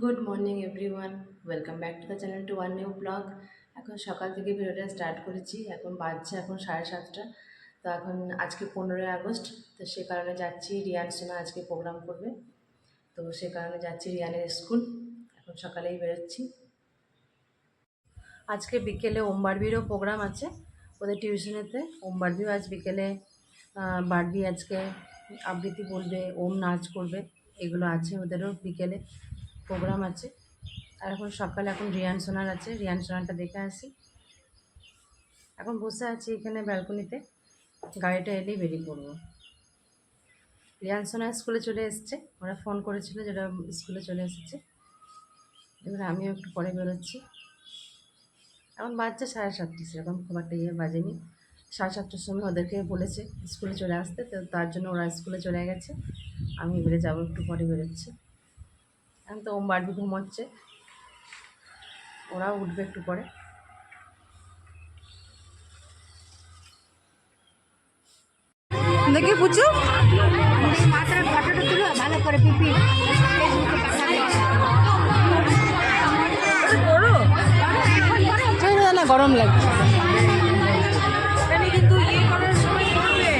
Good morning everyone, welcome back to the channel to one knew blog. এখন সকাল থেকে ভিডিওটা স্টার্ট করেছি। এখন বাজছে 7:30। তো এখন আজকে 15ই আগস্ট। তো সে কারণে যাচ্ছি, রিয়ান সোনা আজকে প্রোগ্রাম করবে। তো সে কারণে যাচ্ছি রিয়ানের স্কুল। এখন সকালেই বেরোচ্ছি। আজকে বিকেলে ওম বারবিরও প্রোগ্রাম আছে ওদের টিউশনেতে। ওম বারবিও আজ বিকেলে বারবি আজকে আবৃত্তি বলবে, ওম নাচ করবে, এগুলো আছে ওদেরও বিকেলে প্রোগ্রাম আছে। আর এখন সকালে এখন রিয়ান সোনার আছে, রিয়ান সোনারটা দেখে আসি। এখন বসে আছি এখানে ব্যালকনিতে, গাড়িটা এলেই বেরিয়ে পড়বো। রিয়ান সোনা স্কুলে চলে এসছে, ওরা ফোন করেছিল যেটা স্কুলে চলে এসেছে। এবার আমিও একটু পরে বেরোচ্ছি। এখন বাজছে 7:30, সেরকম খুব একটা বাজেনি। 7:30টার সময় ওদেরকে বলেছে স্কুলে চলে আসতে, তো তার জন্য ওরা স্কুলে চলে গেছে। আমি এবারে যাবো, একটু পরে বেরোচ্ছি। এখন তো ওম বারবি ঘুমোচ্ছে, ওরাও উঠবে একটু পরে। দেখি বুঝছো মাথার ফটোটা তুলো ভালো করে পিপি না গরম লাগছে। কিন্তু ইয়ে করার সময় করবে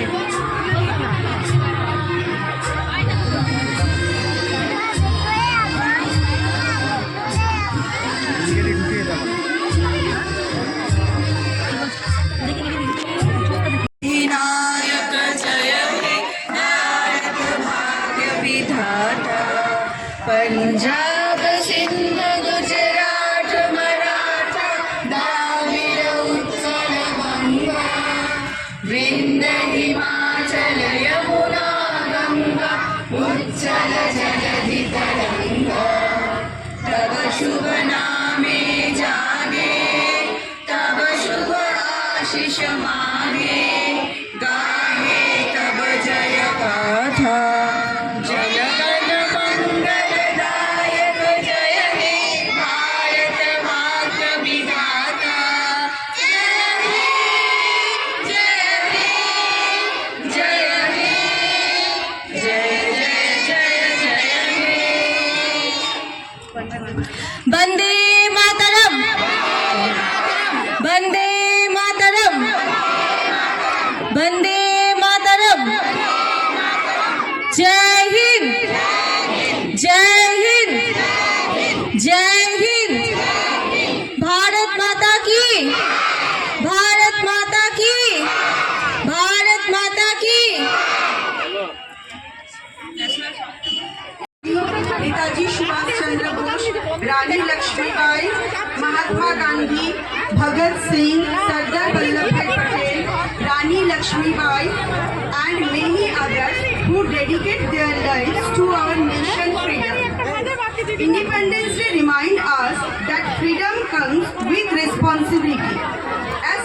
पंजाब सिंध गुजरात मराठा द्राविड़ उत्कल बंगा विंध्य हिमाचल यमुना गंगा उच्चल जलधि तरंगा तब शुभ नामे जागे तब शुभ आशीष मांगे गाहे तब जय गाथा वंदे मातरम वंदे मातरम वंदे मातरम जय हिंद जय हिंद जय हिंद भारत माता की भारत माता की भारत माता की। नेताजी सुभाष चंद्र बोस, रानी लक्ष्मीबाई, महात्मा गांधी, भगत सिंह, सरदार वल्लभ भाई Patel, Rani Lakshmibai, and many others who dedicate their lives to our nation freedom. Independence Day reminds us that freedom comes with responsibility. As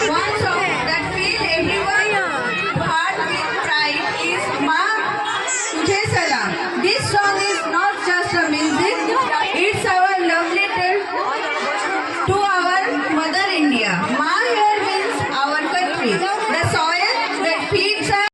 one song that fills everyone's heart with pride is "Maa Tujhe Salam." This song is not just a music; it's our love letter to our Mother India. Ma here means our country, the soil that feeds us.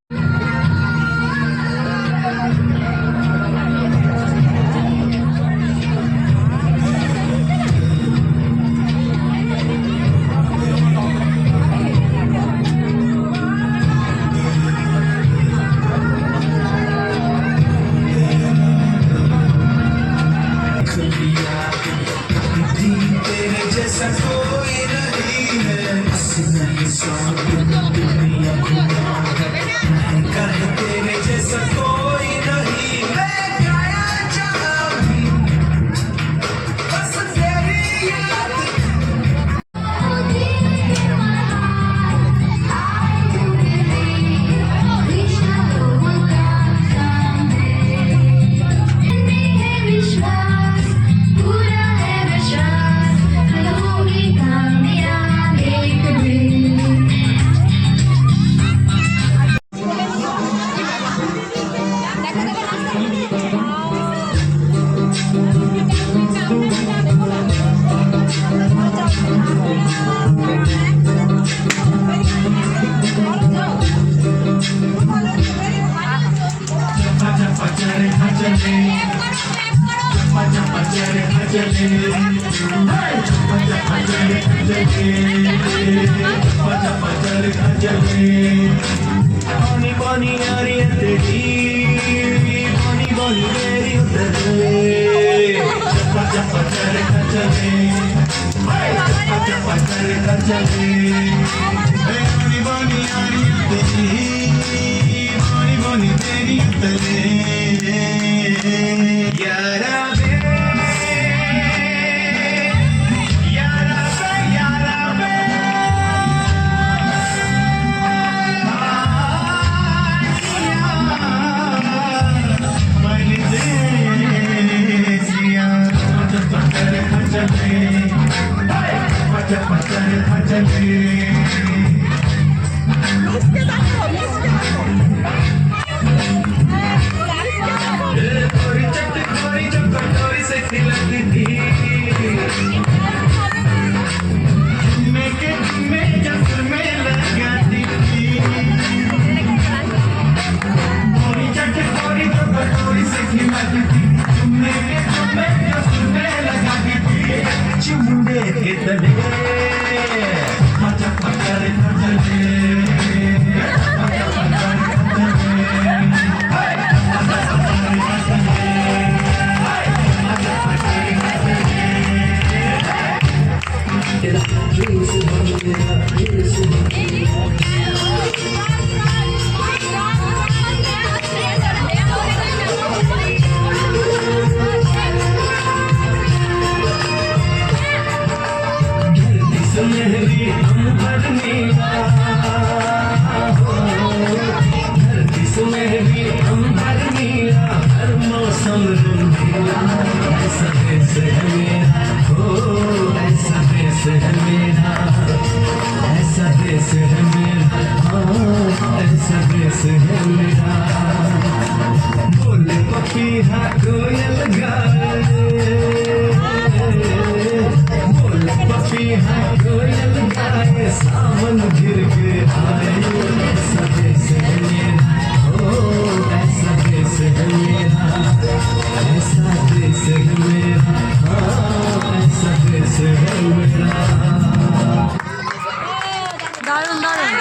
দারুণ দারুণ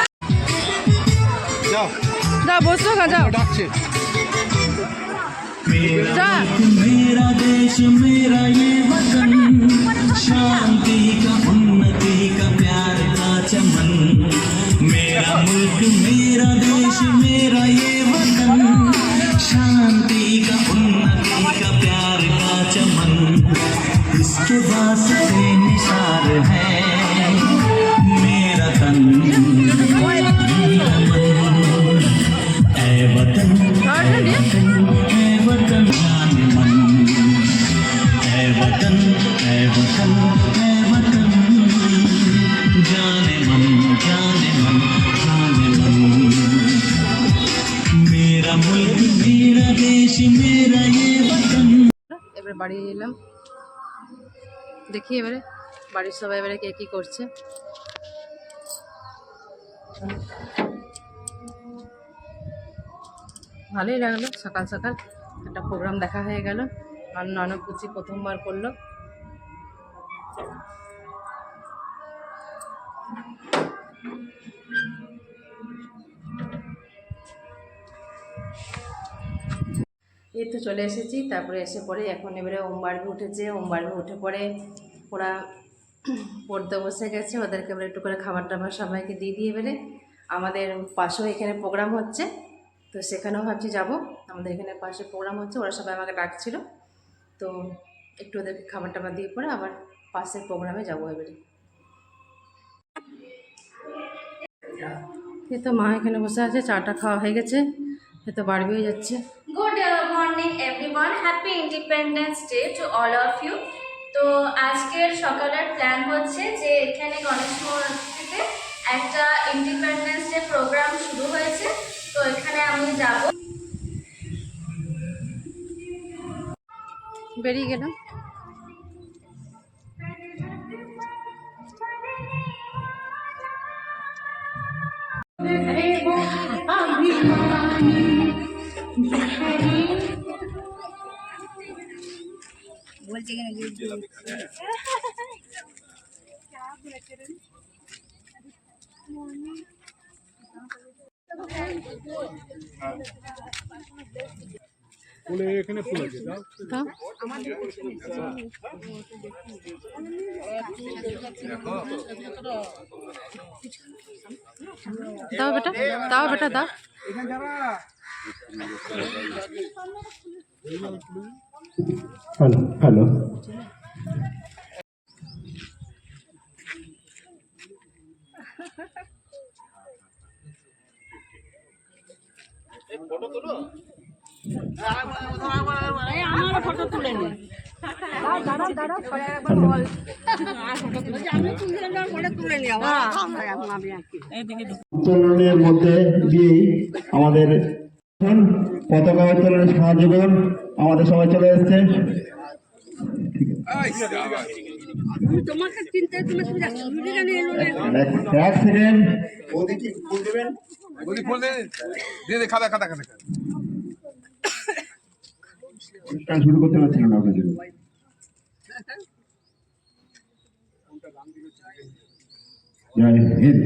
যা বসো না যাও যা मेरा देश मेरा ये वतन शांति का उन्नति का प्यार का चमन मेरा मुल्क मेरा देश मेरा ये वतन शांति का उन्नति का प्यार का चमन इसके वास्ते निसार है मेरा तन मेरा मन ऐ वतन ऐ वतन जाने मन ऐ वतन ऐ वतन ऐ वतन जाने मन जाने मन जाने मन मेरा मुल्क मेरा देश मेरा ये वतन এবারে বাড়ি এলাম দেখি এবারে বাড়ির সবাই এবারে কে কি করছে ভালোই লাগলো সকাল সকাল একটা প্রোগ্রাম দেখা হয়ে গেল আর নানকুচি প্রথমবার করলো এই তো চলে এসেছি তারপরে এসে পরে এখন এবারে ওমবাড়ি উঠেছে ওমবাড়ি উঠে পরে ওরা পড়তে বসে গেছে ওদেরকে এবারে একটু করে খাবার টাবার সবাইকে দিয়ে দিয়ে এবারে আমাদের পাশেও এখানে প্রোগ্রাম হচ্ছে তো সেখানেও ভাবছি যাব আমাদের এখানে পাশে প্রোগ্রাম হচ্ছে ওরা সবাই আমাকে ডাকছিল তো একটু ওদেরকে খাবার টাবার দিয়ে পরে আবার পাশের প্রোগ্রামে যাবো এবারে এই তো মা এখানে বসে আছে চাটা খাওয়া হয়ে গেছে এ তো বাড়ি হয়ে যাচ্ছে Good morning everyone, happy Independence Day to all of you. তো আজকের সকালের প্ল্যান হচ্ছে যে এখানে গণেশ মূর্তিতে একটা ইন্ডিপেন্ডেন্স ডে প্রোগ্রাম শুরু হয়েছে তো এখানে আমি যাব বেরিয়ে গেলাম ফুলে এখানে ফুল আছে দাও দাও দাও বেটা, দাও বেটা, দাও। হ্যালো হ্যালো উত্তোলনের মধ্যে দিয়েই আমাদের পতাকা উত্তোলনে সাহায্য করুন। আমাদের সবাই চলে এসছে। এক সেকেন্ড অনুষ্ঠান শুরু করতে পারছিলাম না আপনার জন্য। জয় হিন্দ।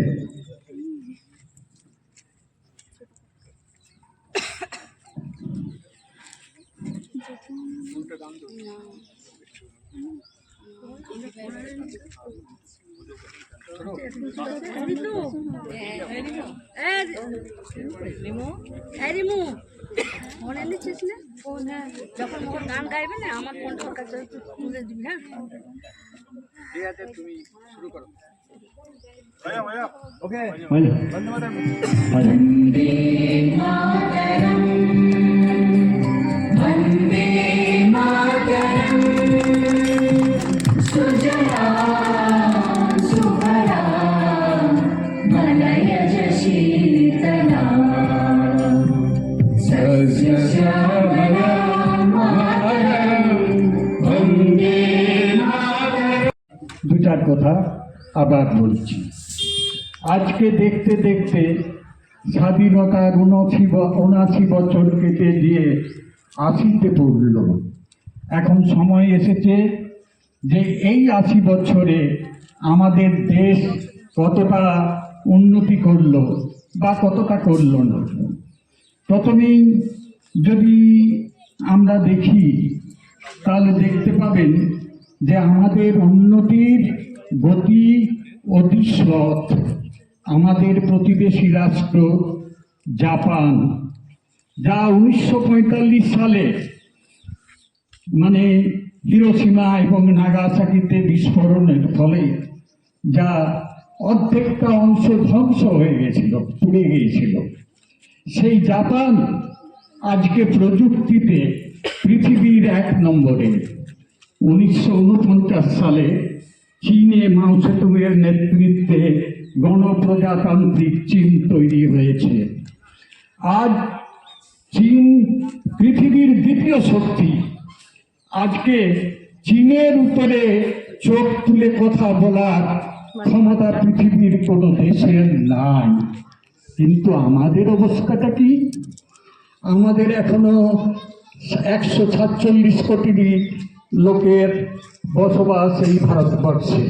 ফোন এনেছিস না? ফোন, হ্যাঁ। যখন ওর গান গাইবে না আমার ফোনটা ওর কাছে তুলে দিবি, হ্যাঁ। ঠিক আছে, তুমি শুরু করো। ওকে দু চার কথা আবার বলছি। আজকে দেখতে দেখতে স্বাধীনতার ৭৯ বছর কেটে দিয়ে ৮০-তে পড়ল। এখন সময় এসেছে যে এই ৮০ বছরে আমাদের দেশ কতটা উন্নতি করলো বা কতটা করলো না। প্রথমেই যদি আমরা দেখি তাহলে দেখতে পাবেন যে আমাদের উন্নতির গতি অতিশ্রত। আমাদের প্রতিবেশী রাষ্ট্র জাপান, যা ১৯৪৫ সালে মানে হিরোশিমা এবং নাগাসাকিতে বিস্ফোরণের ফলে যা অর্ধেকটা অংশ ধ্বংস হয়ে গেছিল, পুড়ে গিয়েছিল, সেই জাপান আজকে প্রযুক্তিতে পৃথিবীর ১ নম্বরে। ১৯৪৯ সালে চীনে মাও সেতুংয়ের নেতৃত্বে গণপ্রজাতান্ত্রিক চীন তৈরি হয়েছে। আজ চীন পৃথিবীর দ্বিতীয় শক্তি। আজকে চীনের উপরে চোখ তুলে কথা বলার ক্ষমতা পৃথিবীর কোনো দেশের নাই। কিন্তু আমাদের অবস্থাটা কি? আমাদের এখনো ১৪৭ কোটি লোকের বসবাস এই ভারতবর্ষে,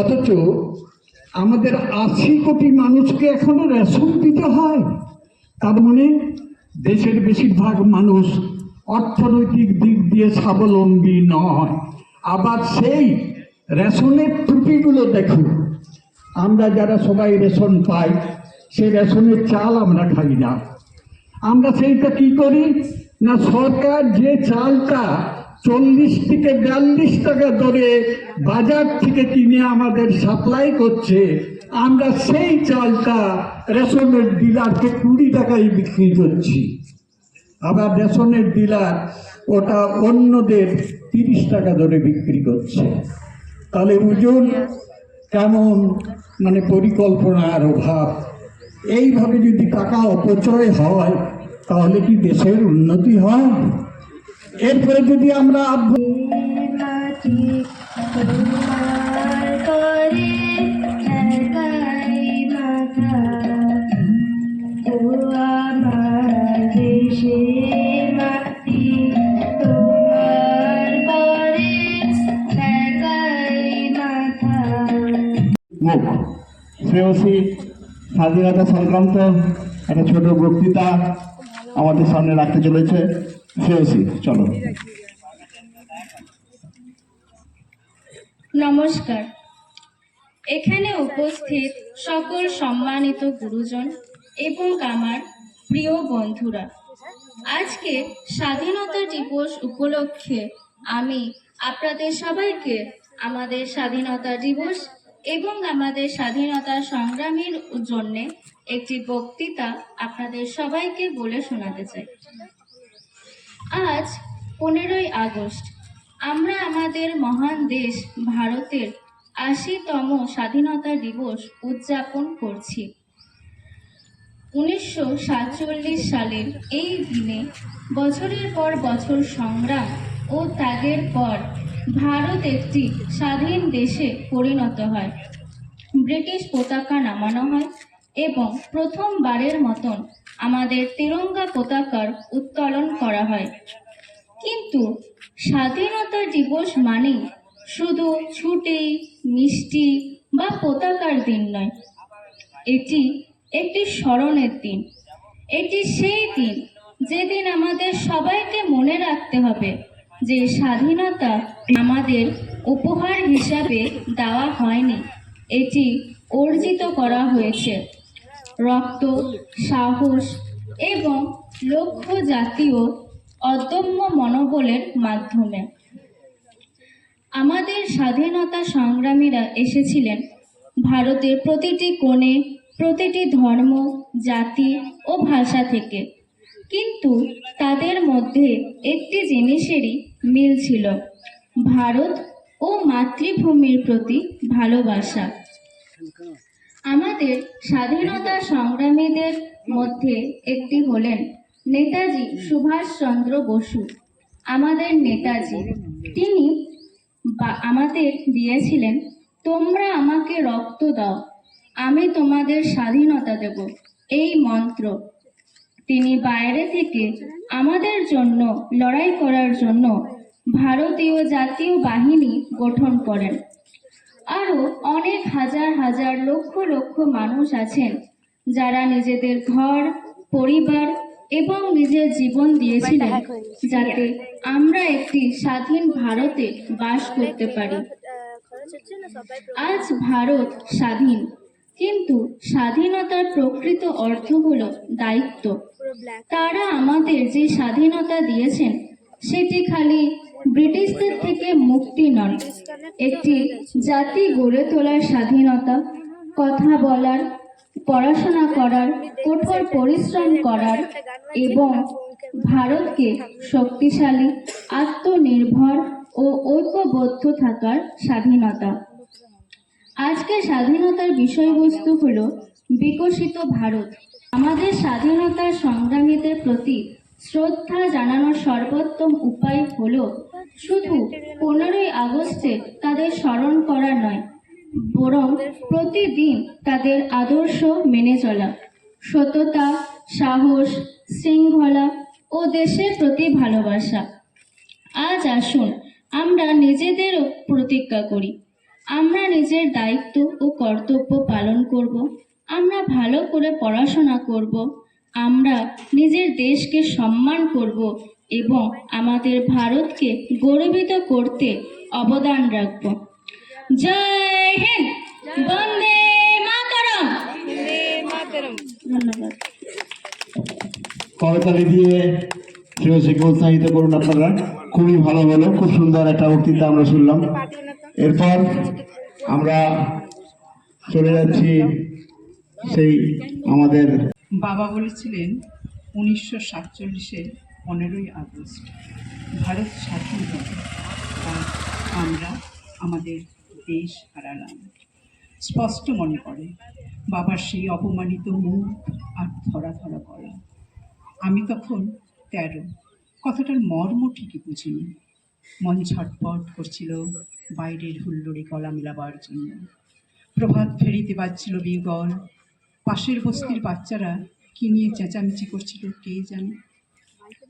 অথচ আমাদের ৮০ কোটি মানুষকে এখনো রেশন দিতে হয়। তার মানে দেশের বেশিরভাগ মানুষ অর্থনৈতিক দিক দিয়ে স্বাবলম্বী নয়। আবার সেই রেশনের ত্রুটিগুলো দেখুন। আমরা যারা সবাই রেশন পাই, সেই রেশনের চাল আমরা খাই না। আমরা সেইটা কি করি না, সরকার যে চালটা ৪০ থেকে ৪২ টাকা দরে বাজার থেকে কিনে আমাদের সাপ্লাই করছে, আমরা সেই চালটা রেশনের ডিলারকে ২০ টাকায় বিক্রি করছি। আবার রেশনের ডিলার ওটা অন্যদের ৩০ টাকা দরে বিক্রি করছে। তাহলে ওজন কেমন, মানে পরিকল্পনার অভাব। এইভাবে যদি টাকা অপচয় হয় তাহলে কি দেশের উন্নতি হয়? এরপরে যদি আমরা দেশে মাটি তোমার করে মুখ। শ্রেয়সী স্বাধীনতা সংক্রান্ত একটা ছোট বক্তৃতা আমাদের সামনে রাখতে চলেছে। শ্রেয়সী, চলো। নমস্কার। এখানে উপস্থিত সকল সম্মানিত গুরুজন এবং আমার প্রিয় বন্ধুরা, আজকে স্বাধীনতা দিবস উপলক্ষে আমি আপনাদের সবাইকে আমাদের স্বাধীনতা দিবস এবং আমাদের স্বাধীনতা সংগ্রামীর জন্য একটি বক্তৃতা আপনাদের সবাইকে বলে শোনাতে চাই। আজ 15ই আগস্ট আমরা আমাদের মহান দেশ ভারতের 80তম স্বাধীনতা দিবস উদযাপন করছি। 1947 সালের এই দিনে বছরের পর বছর সংগ্রাম ও ত্যাগের পর ভারত একটি স্বাধীন দেশে পরিণত হয়। ব্রিটিশ পতাকা নামানো হয় এবং প্রথমবারের মতন আমাদের তিরঙ্গা পতাকার উত্তোলন করা হয়। কিন্তু স্বাধীনতা দিবস মানে শুধু ছুটি, মিষ্টি বা পতাকার দিন নয়, এটি একটি স্মরণের দিন। এটি সেই দিন যেদিন আমাদের সবাইকে মনে রাখতে হবে যে স্বাধীনতা আমাদের উপহার হিসাবে দেওয়া হয়নি, এটি অর্জিত করা হয়েছে রক্ত, সাহস এবং লক্ষ্য জাতীয় অদম্য মনোবলের মাধ্যমে। আমাদের স্বাধীনতা সংগ্রামীরা এসেছিলেন ভারতের প্রতিটি কোণে, প্রতিটি ধর্ম, জাতি ও ভাষা থেকে, কিন্তু তাদের মধ্যে একটি জিনিসেরই মিল ছিল, ভারত ও মাতৃভূমির প্রতি ভালোবাসা। আমাদের স্বাধীনতা সংগ্রামীদের মধ্যে একটি হলেন নেতাজি সুভাষচন্দ্র বসু। আমাদের নেতাজি, তিনি আমাদের দিয়েছিলেন, তোমরা আমাকে রক্ত দাও, আমি তোমাদের স্বাধীনতা দেব, এই মন্ত্র। তিনি বাইরে থেকে আমাদের জন্য লড়াই করার জন্য ভারতীয় জাতীয় বাহিনী গঠন করেন। আরও অনেক হাজার হাজার লক্ষ লক্ষ মানুষ আছেন যারা নিজেদের ঘর, পরিবার এবং নিজের জীবন দিয়েছিলেন যাতে আমরা একটি স্বাধীন ভারতে বাস করতে পারি। আজ ভারত স্বাধীন, কিন্তু স্বাধীনতার প্রকৃত অর্থ হলো দায়িত্ব। তারা আমাদের যে স্বাধীনতা দিয়েছেন সেটি খালি ব্রিটিশদের থেকে মুক্তি নয়, একটি জাতি গড়ে তোলার স্বাধীনতা, কথা বলার, পড়াশোনা করার, কঠোর পরিশ্রম করার এবং ভারতকে শক্তিশালী, আত্মনির্ভর ও ঐক্যবদ্ধ থাকার স্বাধীনতা। আজকের স্বাধীনতার বিষয়বস্তু হলো বিকশিত ভারত। আমাদের স্বাধীনতার সংগ্রামীদের প্রতি শ্রদ্ধা জানানোর সর্বোত্তম উপায় হলো শুধু 15ই আগস্টে তাদের স্মরণ করা নয়, বরং প্রতিদিন তাদের আদর্শ মেনে চলা, সততা, সাহস, শৃঙ্খলা ও দেশের প্রতি ভালোবাসা। আজ আসুন আমরা নিজেদের প্রতিজ্ঞা করি, আমরা নিজের দায়িত্ব ও কর্তব্য পালন করব, আমরা ভালো করে পড়াশোনা করব, আমরা নিজের দেশকে সম্মান করব এবং আমাদের ভারতকে গৌরবিত করতে অবদান রাখব। জয় হিন্দ, বন্দে মাতরম। ধন্যবাদ। করতালি দিয়ে শ্রেয়সীকে উৎসাহিত করুন আপনারা। খুবই ভালো হলো, খুব সুন্দর একটা বক্তৃতা আমরা শুনলাম। এরপর আমরা চলে যাচ্ছি সেই আমাদের বাবা বলেছিলেন 1947-এর 15ই আগস্ট ভারত স্বাধীন হবে, আর আমরা আমাদের দেশ হারালাম। স্পষ্ট মনে পড়ে বাবার সেই অপমানিত মুখ আর ধরা ধরা গলা। আমি তখন 13, কথাটার মর্ম ঠিকই বুঝিনি। মন ছটপট করছিল বাইরের হুল্লোড়ে গলা মেলাবার জন্য। প্রভাত ফেরিতে বাজছিল বিগল, পাশের বস্তির বাচ্চারা কি নিয়ে চেঁচামেচি করছিল কে জানে।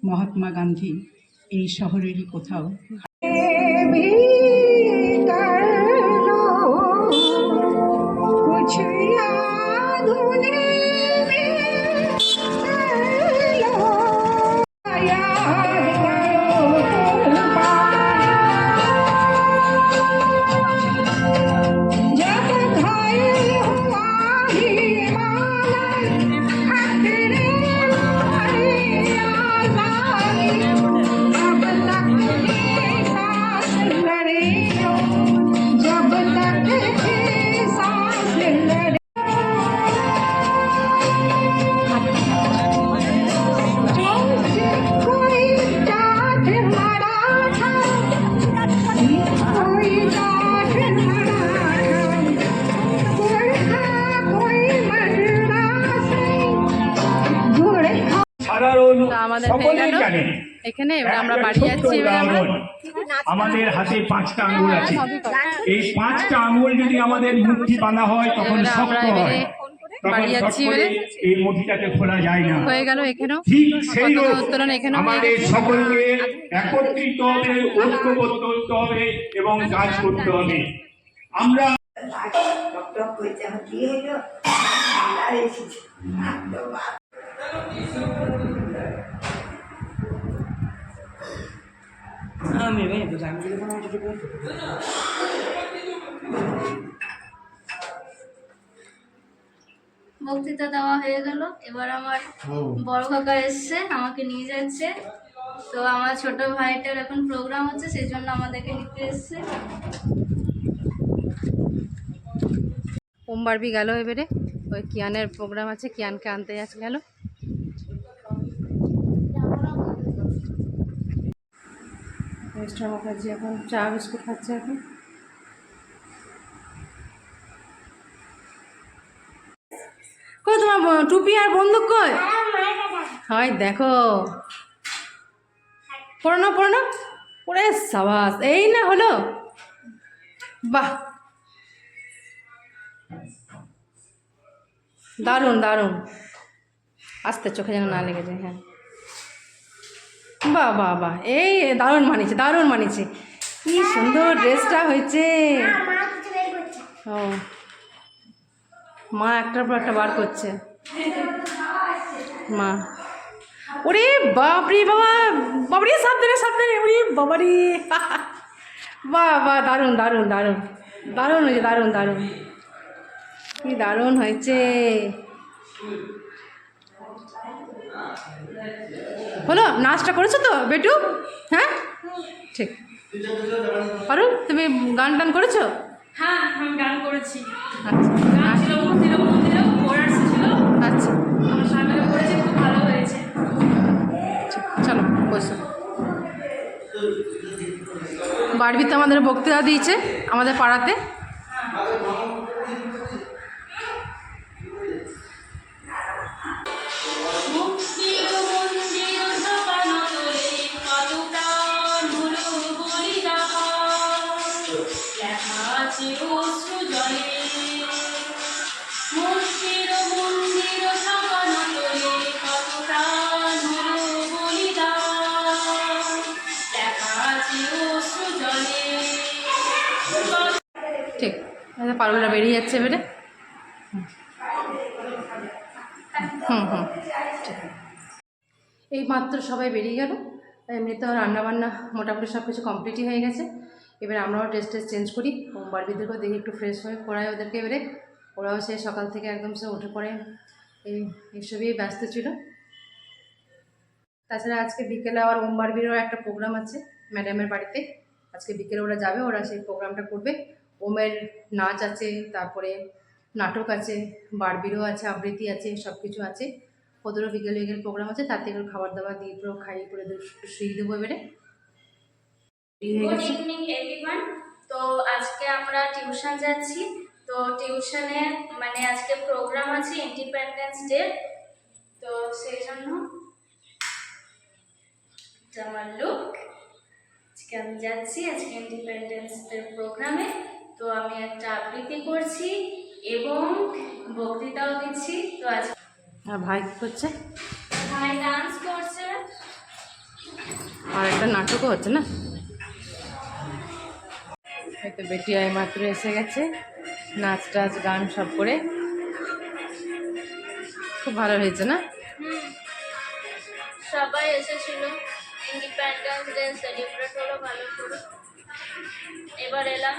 মহাত্মা গান্ধী এই শহরেরই কোথাও এখানে এবার আমরা বাড়ি যাচ্ছি। এবার আমরা আমাদের হাতে 5টা আঙ্গুল আছে, এই 5টা আঙ্গুল যদি আমাদের মুঠি বাঁধা হয় তখন এবারে আমরা শক্ত হয়, এবারে তখন বাড়ি শক্ত যাচ্ছি। করে এবারে এই মুঠিটাকে খোলা যায় না। হয়ে গেল এখানেও ঠিক সেই পতাকা উত্তোলন এখানেও হয়ে আমাদের গেছে। সকলকে একত্রিত হবে, ঐক্যবদ্ধ হতে হবে এবং কাজ করতে হবে। আমরা বক্তৃতা দেওয়া হয়ে গেল। এবার আমার বড় কাকা এসছে, আমাকে নিয়ে যাচ্ছে। তো আমার ছোট ভাইটার এখন প্রোগ্রাম হচ্ছে, সেই জন্য আমাদেরকে নিতে এসছে। ওম বারবি গেল। এবারে ওই কিয়ানের প্রোগ্রাম আছে, কিয়ানকে আনতে যাচ্ছে গেল। মিস্টার মুখার্জি এখন চা বিস্কুট খাচ্ছে। এখন কই তোমার টুপি আর বন্দুক কই? হয় দেখো, পড়ো না পড়ো না। ওরে সাবাস, এই না হলো। বাহ, দারুণ দারুণ। আস্তে, চোখে যেন না লেগে যায়। হ্যাঁ, বাহ বাহ বাহ, এই দারুণ মানিয়েছে, দারুণ মানিয়েছে। কি সুন্দর ড্রেসটা হয়েছে। ও, মা একটার পর একটা বার করছে। মা, ওরে বাপরে বাবা, বাবারে সাবধানে সাবধানে, ওরে বাবারে। বাহ বাহ, দারুণ দারুণ দারুণ দারুণ হয়েছে, দারুণ দারুণ, কি দারুণ হয়েছে। হলো, নাচটা করেছো তো বেটু? হ্যাঁ, ঠিক। পারু, তুমি গান টান করেছো? হ্যাঁ, আমি গান করেছি। আচ্ছা গান ছিল, মন্দির পড়ার ছিল। আচ্ছা, আমার সামনে করেছি, খুব ভালো হয়েছে। চলো বসো। বারবিতে আমাদের বক্তৃতা দিয়েছে আমাদের পাড়াতে। ঠিক, পারুলরা বেরিয়ে যাচ্ছে এবারে। হুম হুম, এই মাত্র সবাই বেরিয়ে গেল। এমনি তো রান্নাবান্না মোটামুটি সব কিছু কমপ্লিটই হয়ে গেছে। এবার আমরাও ড্রেস চেঞ্জ করি। বারবিদেরকেও দেখি একটু ফ্রেশ হয়ে পড়ায় ওদেরকে। এবারে ওরাও সে সকাল থেকে একদম সে উঠে পড়ে এইসবই ব্যস্ত ছিল। তাছাড়া আজকে বিকেলে আবার ওম বারবিরও একটা প্রোগ্রাম আছে ম্যাডামের বাড়িতে। আজকে বিকেলে ওরা যাবে, ওরা সেই প্রোগ্রামটা করবে। ওমের নাচ আছে, তারপরে নাটক আছে, বারবিরও আছে, আবৃত্তি আছে, সব কিছু আছে। ওদেরও বিকেল বিকেল প্রোগ্রাম আছে। তার থেকে খাবার দাবার দিয়ে পুরো খাইয়ে করে শুয়ে দেবো এবারে। Good evening everyone. তো আজকে আমরা টিউশন যাচ্ছি। তো টিউশনে মানে আজকে প্রোগ্রাম আছে ইন্ডিপেন্ডেন্স ডে, তো সেই জন্য আমার লুক। আজকে আমি যাচ্ছি আজকে ইন্ডিপেন্ডেন্স ডে প্রোগ্রামে। তো আমি একটা আবৃত্তি করছি এবং বক্তৃতাও দিচ্ছি। তো আজ আর ভাই কী করছে? ভাই ডান্স করছে, আর একটা নাটকও হচ্ছে না? হয়তো বেটি আয় মাত্র এসে গেছে, নাচ টাচ গান সব করে। খুব ভালো হয়েছে না? সবাই এসেছিল, ইন্ডিপেন্ডেন্স ডে সেলিব্রেট হলো ভালো করে। এবার এলাম।